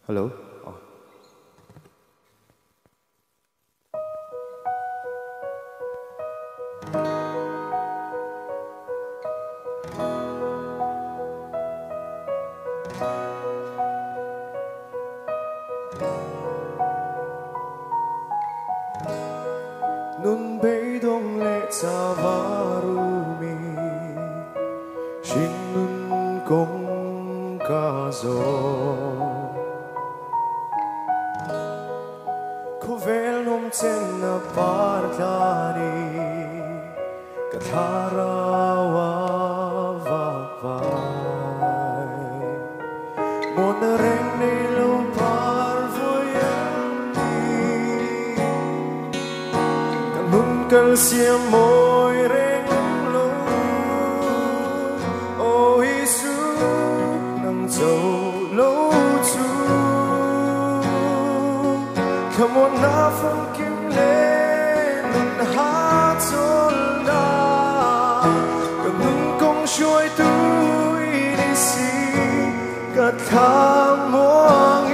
Hello. Nun bay dong le sa varumi shin nun kong ka zo ko vel nom chen na partani katharawa va vai mon reng nei lo par Kal siam môi reng lo ô Giêsu nang dấu lâu chu come on na phong kim lên nun hát chôn na cầm nun công xuôi tôi đi xí cất khám muang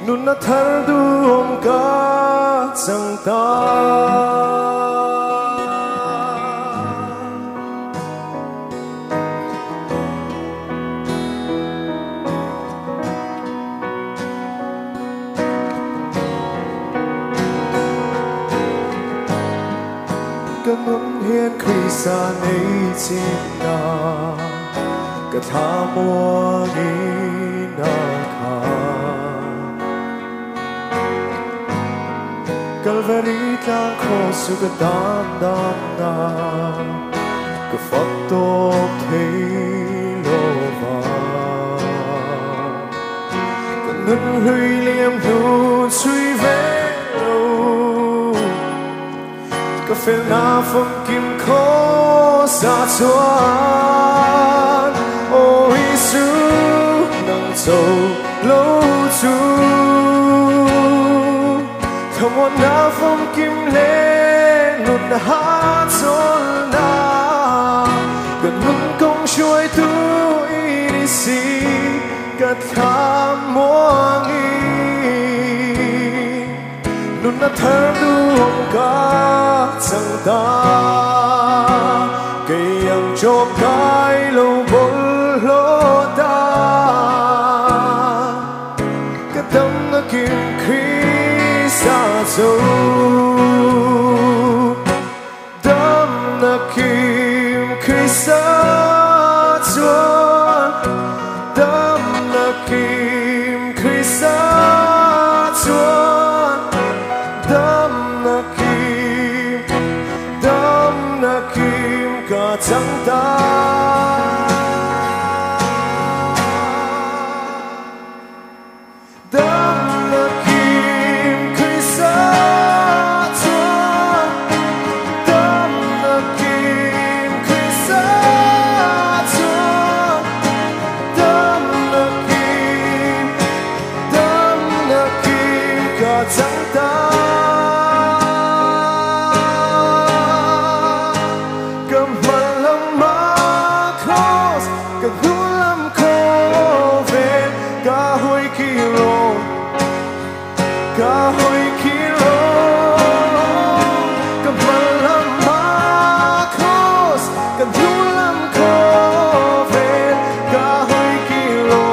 nun na thar duom ka chẳng ta Cơn nôn hiên Kristian ấy trên na cả tha mua đi na Calvary tlang cross u ka Damna ka faktok thei lova ka nun hui liam nu chui ve lo ka fel na phong kim kho sa chuan o Giêsu nang dấu lâu chu Come on na phong kim lên nun hát chôn na gần nun công xuôi tôi đi xí cất khám muang nun na thar duom ka chẳng ta cây ang cho cái lâu bol lo ta cái tâm na kim sa zo Damna kim Kristian chuan Damna kim Kristian chuan Damna kim ka chẳng ta chẳng ta cầm mặt lâm má cross cầm đu lâm khô về cả hồi kilo cầm mặt lâm má cross cầm đu lâm khô về cả hồi kilo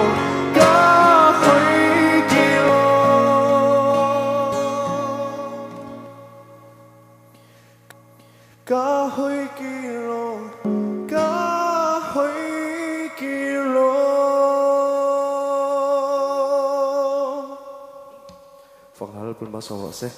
Cả hơi kilo Phật hãy pun ba so se